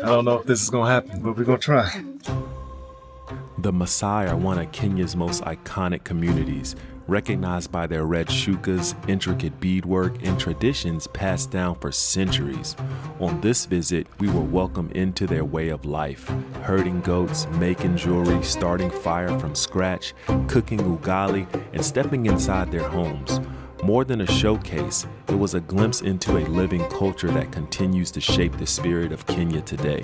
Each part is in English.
I don't know if this is gonna happen, but we're gonna try. The Masai are one of Kenya's most iconic communities, recognized by their red shukas, intricate beadwork, and traditions passed down for centuries. On this visit, we were welcomed into their way of life, herding goats, making jewelry, starting fire from scratch, cooking ugali, and stepping inside their homes. More than a showcase, it was a glimpse into a living culture that continues to shape the spirit of Kenya today.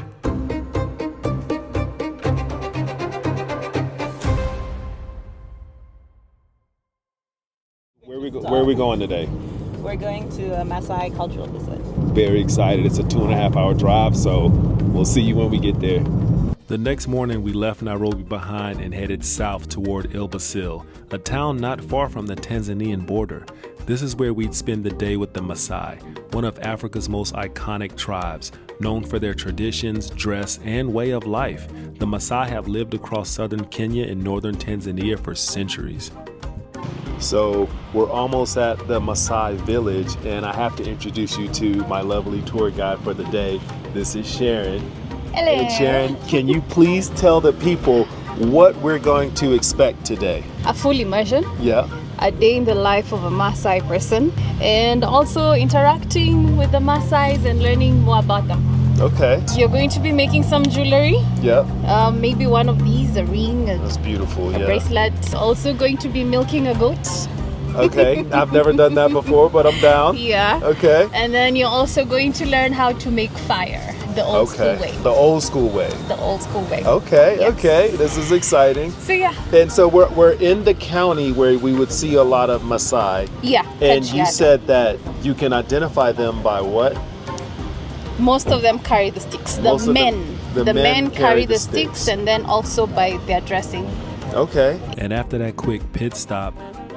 Where are we going today? We're going to a Maasai cultural visit. Very excited. It's a 2.5-hour drive, so we'll see you when we get there. The next morning, we left Nairobi behind and headed south toward Ilbasil, a town not far from the Tanzanian border. This is where we'd spend the day with the Masai, one of Africa's most iconic tribes, known for their traditions, dress, and way of life. The Masai have lived across southern Kenya and northern Tanzania for centuries. So we're almost at the Masai village, and I have to introduce you to my lovely tour guide for the day. This is Sharon. Hello. And Sharon, can you please tell the people what we're going to expect today? A full immersion, Yeah. a day in the life of a Maasai person, and also interacting with the Maasais and learning more about them. Okay. You're going to be making some jewelry, Yeah. maybe one of these, a ring, That's beautiful. a Yeah. bracelet. Also going to be milking a goat. Okay. I've never done that before, but I'm down. Yeah. Okay. And then you're also going to learn how to make fire, the old school way. The old school way. The old school way. Okay. Yes. Okay. This is exciting. So yeah. And so we're in the county where we would see a lot of Maasai. Yeah. And you Kajiado. said that you can identify them by what? Most of them carry the sticks. Most The of men. the The men men carry carry the the sticks. sticks, and then also by their dressing. Okay. And after that quick pit stop,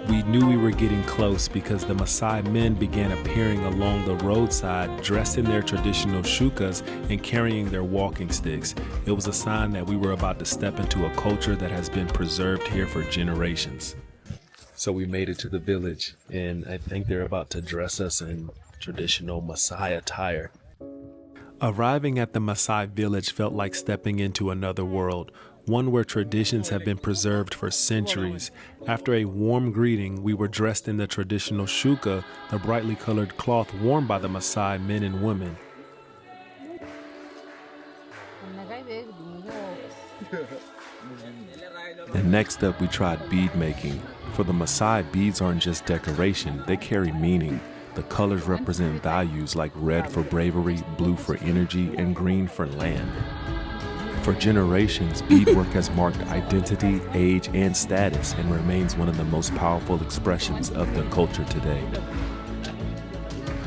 we knew we were getting close because the Maasai men began appearing along the roadside dressed in their traditional shukas and carrying their walking sticks. It was a sign that we were about to step into a culture that has been preserved here for generations. So we made it to the village, and I think they're about to dress us in traditional Maasai attire. Arriving at the Maasai village felt like stepping into another world, one where traditions have been preserved for centuries. After a warm greeting, we were dressed in the traditional shuka, the brightly colored cloth worn by the Maasai men and women. And next up, we tried bead making. For the Maasai, beads aren't just decoration, they carry meaning. The colors represent values like red for bravery, blue for energy, and green for land. For generations, beadwork has marked identity, age, and status and remains one of the most powerful expressions of the culture today.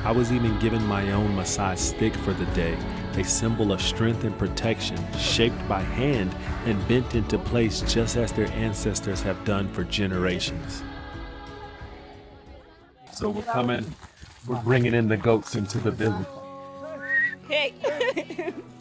I was even given my own Maasai stick for the day, a symbol of strength and protection, shaped by hand and bent into place just as their ancestors have done for generations. So we're bringing in the goats into the village. Hey!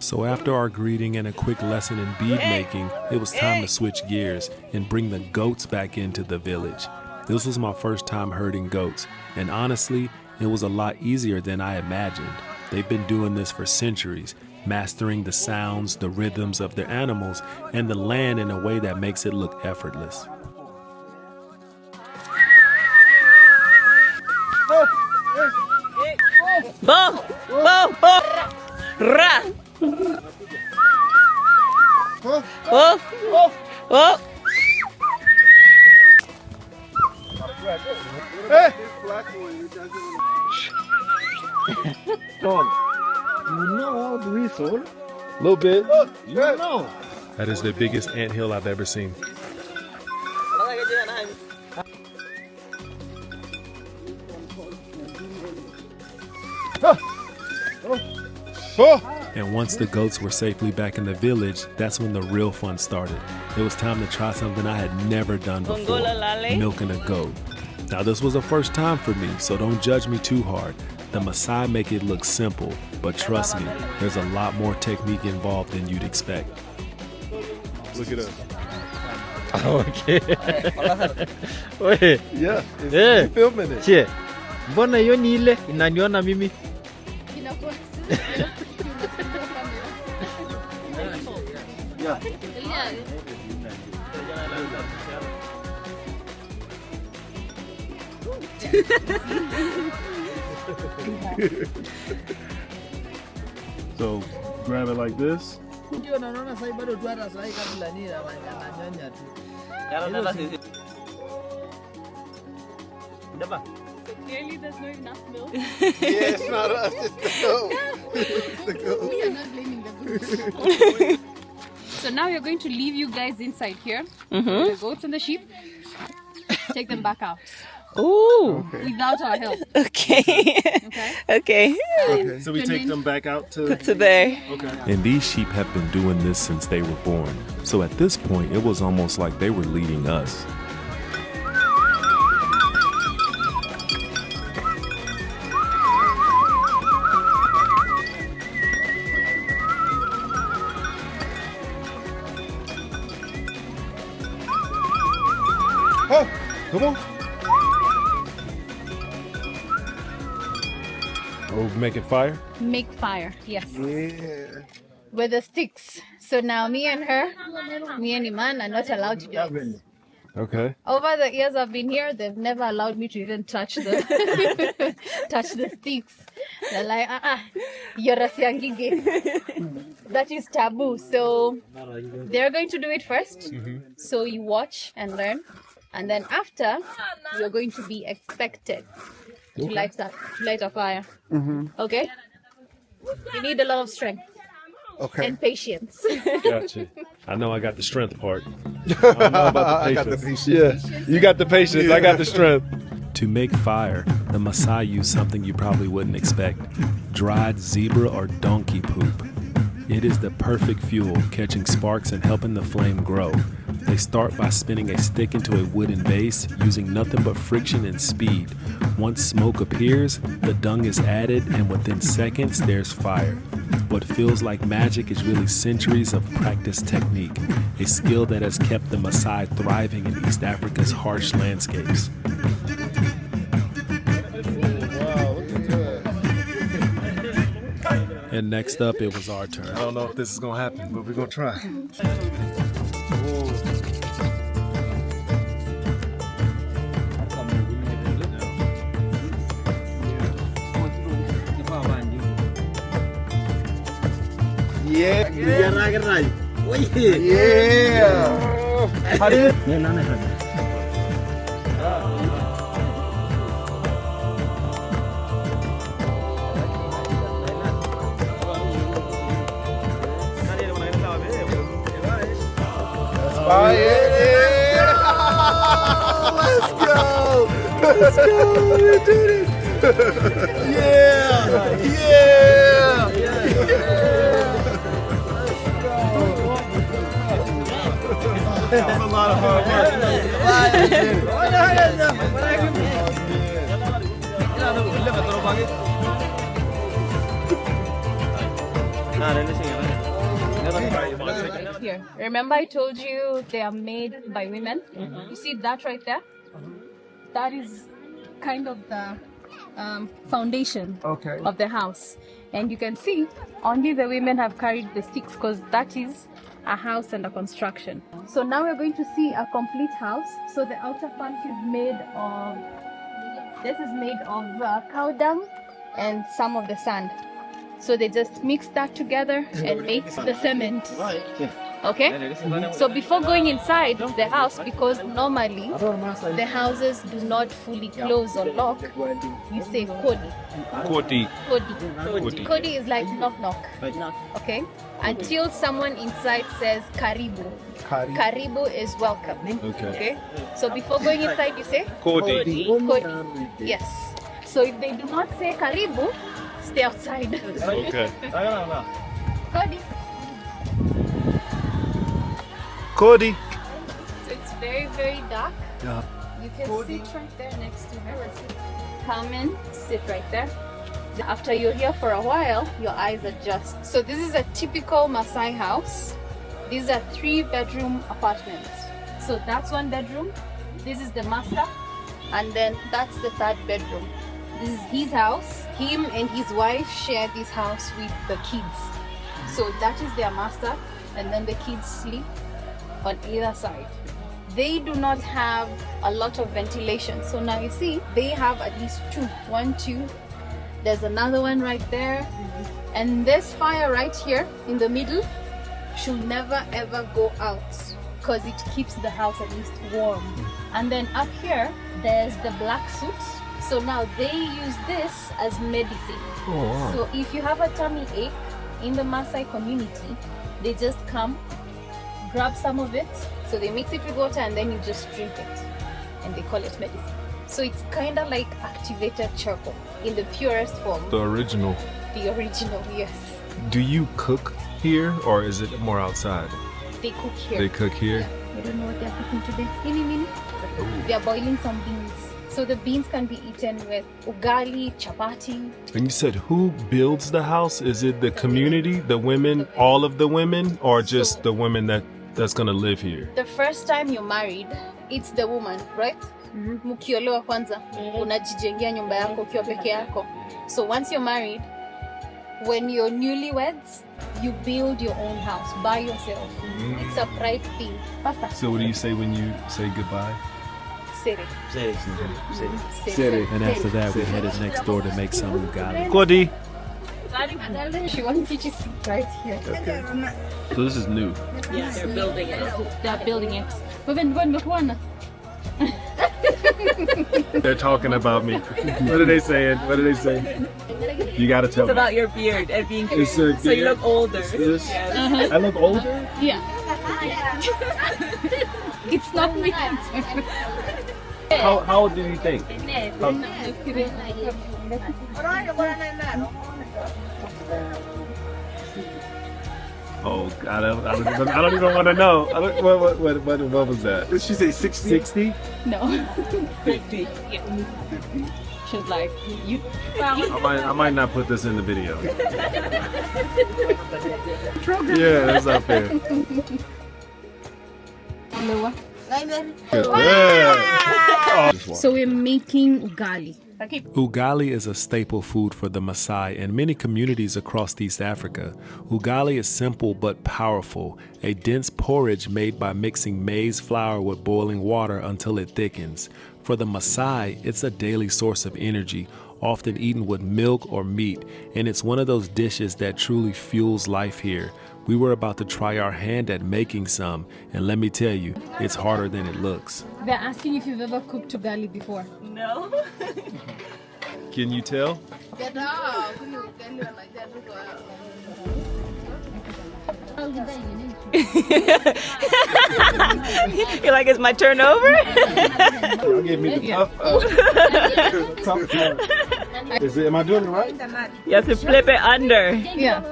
So after our greeting and a quick lesson in bead making, it was time to switch gears and bring the goats back into the village. This was my first time herding goats, and honestly, it was a lot easier than I imagined. They've been doing this for centuries, mastering the sounds, the rhythms of their animals, and the land in a way that makes it look effortless. Bo! Bo! Bo! Ra! Oh! Oh! Hey! Tom, you know how to whistle? A little bit. You know. That is the biggest anthill I've ever seen. And once the goats were safely back in the village, that's when the real fun started. It was time to try something I had never done before, milking a goat. Now this was a first time for me, so don't judge me too hard. The Maasai make it look simple, but trust me, there's a lot more technique involved than you'd expect. Look at us. Okay. Wait. Yeah, Yeah. filming it. Che. Mbona hiyo ni ile inaniona mimi? So grab it like this. Clearly there's not enough milk. Yeah, it's not us, it's the goat. It's the goat. We are not blaming the goats. So now we're going to leave you guys inside here. The goats and the sheep. Take them back out. Ooh. Without our help. Okay. Okay? Okay. So we take them back out to Today. Okay. And these sheep have been doing this since they were born. So at this point, it was almost like they were leading us. Oh, come on. Oh, making fire? Make fire, yes. Yeah. With the sticks. So now me and Iman are not allowed to do it. Okay. Over the years I've been here, they've never allowed me to even touch the sticks. They're like, you're a siangige. That is taboo. So they're going to do it first. So you watch and learn. And then after, you're going to be expected to light a fire. Okay? You need a lot of strength and patience. Gotcha. I know I got the strength part. I don't know about the patience. Yeah, you got the patience. I got the strength. To make fire, the Maasai use something you probably wouldn't expect: dried zebra or donkey poop. It is the perfect fuel, catching sparks and helping the flame grow. They start by spinning a stick into a wooden base, using nothing but friction and speed. Once smoke appears, the dung is added, and within seconds, there's fire. What feels like magic is really centuries of practiced technique, a skill that has kept the Maasai thriving in East Africa's harsh landscapes. And next up, it was our turn. I don't know if this is gonna happen, but we're gonna try. Yeah. Let's go! Let's go! We did it! Yeah! Yeah! That's a lot of hard Here. Remember I told you they are made by women? You see that right there? That is kind of the foundation of the house. And you can see only the women have carried the sticks because that is a house and a construction. So now we're going to see a complete house. So the outer part is made of, this is made of cow dung and some of the sand. So they just mix that together and make the cement. Okay? So before going inside the house, because normally the houses do not fully close or lock, you say kodi. Kodi. Kodi. Kodi is like knock knock. Okay? Until someone inside says karibu. Karibu is welcome. Okay? So before going inside, you say Kodi. kodi. Yes. So if they do not say karibu, stay outside. Okay. Kodi. Kodi. So it's very, very dark. Yeah. You can sit right there next to her. Come in, sit right there. After you're here for a while, your eyes adjust. So this is a typical Maasai house. These are 3-bedroom apartments. So that's 1 bedroom. This is the master. And then that's the 3rd bedroom. This is his house. Him and his wife share this house with the kids. So that is their master. and then the kids sleep on either side. They do not have a lot of ventilation. So now you see, they have at least two. One, two. There's another one right there. And this fire right here in the middle should never ever go out because it keeps the house at least warm. And then up here, there's the black suits. So now they use this as medicine. Oh, wow. So if you have a tummy ache in the Maasai community, they just come, grab some of it. So they mix it with water and then you just drink it. And they call it medicine. So it's kind of like activated charcoal in the purest form. The original. The original, yes. Do you cook here or is it more outside? They cook here. They cook here? Yeah. I don't know what they're cooking today. Mini. They're boiling some beans. So the beans can be eaten with ugali, chapati. And you said who builds the house? Is it the community, the women, all of the women, or just the women that's gonna live here? The first time you're married, it's the woman, right? Mkiolewa kwanza, unajijengea nyumba yako ukiwa peke yako. So once you're married, when you're newlyweds, you build your own house by yourself. It's a pride thing. So what do you say when you say goodbye? Sere. And after that, we headed next door to make some ugali. Kodi. She wants you to sit right here. Okay. So this is new. Yeah, they're building it. They're building it. When They're talking about me. What are they saying? What are they saying? You gotta tell It's me. about your beard and being It's so a you beard? look older. This? Yes. I look older? Yeah. It's not me. How old do you think? Oh God, I don't even want to know. What was that? Did she say 60? 60? No. 50. She's like, you. I might not put this in the video. Yeah, that's up there. Yeah. So we're making ugali. Ugali is a staple food for the Masai and many communities across East Africa. Ugali is simple but powerful, a dense porridge made by mixing maize flour with boiling water until it thickens. For the Masai, it's a daily source of energy, often eaten with milk or meat, and it's one of those dishes that truly fuels life here. We were about to try our hand at making some, and let me tell you, it's harder than it looks. They're asking if you've ever cooked ugali before. No. Can you tell? You're like, it's my turn over? Y'all gave me the tough part. Is it? Am I doing it right? You have to flip it under. Yeah.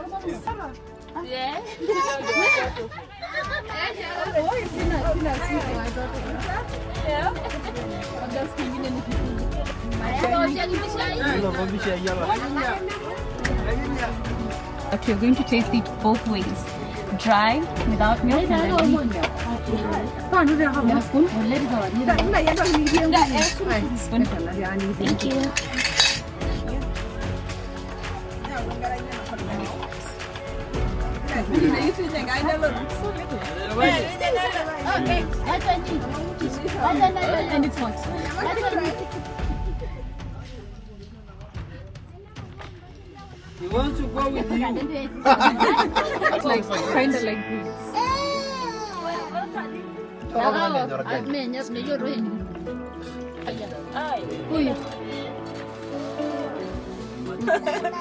Okay, we're going to taste it both ways. Dry, without milk, and then spoon. Thank you. And it's hot. We want to go with you. It's like kind of like this.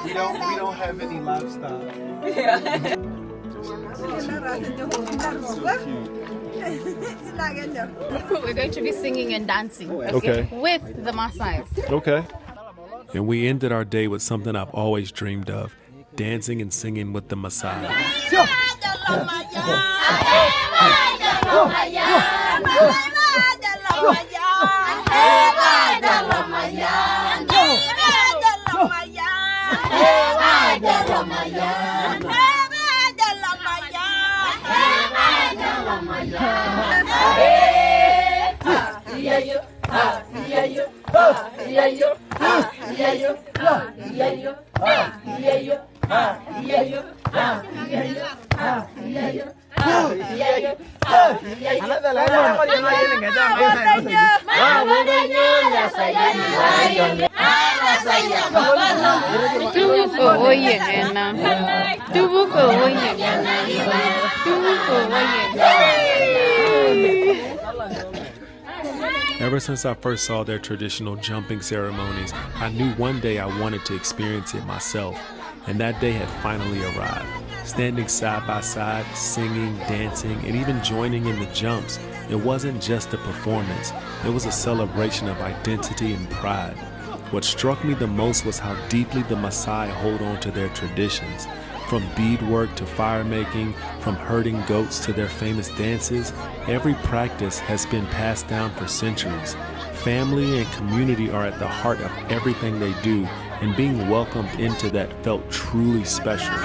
We don't have any livestock. We're going to be singing and dancing, Okay. with the Maasai. Okay. And we ended our day with something I've always dreamed of, dancing and singing with the Masai. Ever since I first saw their traditional jumping ceremonies, I knew one day I wanted to experience it myself, and that day had finally arrived. Standing side by side, singing, dancing, and even joining in the jumps, it wasn't just a performance, it was a celebration of identity and pride. What struck me the most was how deeply the Maasai hold on to their traditions. From beadwork to fire making, from herding goats to their famous dances, every practice has been passed down for centuries. Family and community are at the heart of everything they do, and being welcomed into that felt truly special.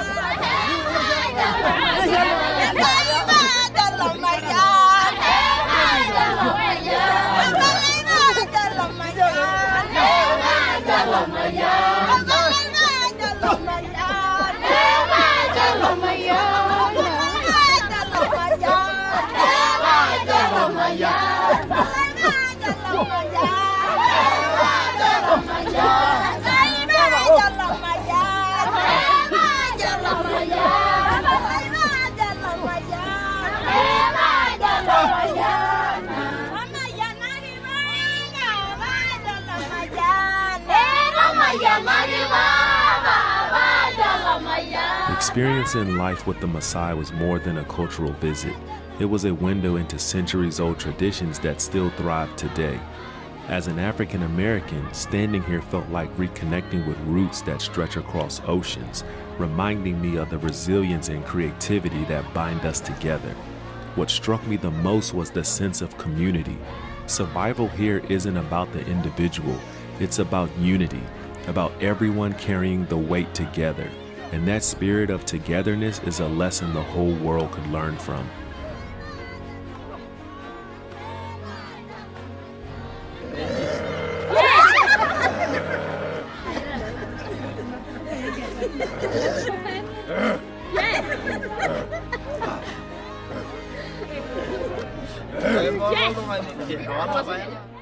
Experiencing life with the Maasai was more than a cultural visit. It was a window into centuries-old traditions that still thrive today. As an African American, standing here felt like reconnecting with roots that stretch across oceans, reminding me of the resilience and creativity that bind us together. What struck me the most was the sense of community. Survival here isn't about the individual, it's about unity, about everyone carrying the weight together. And that spirit of togetherness is a lesson the whole world could learn from. Yes.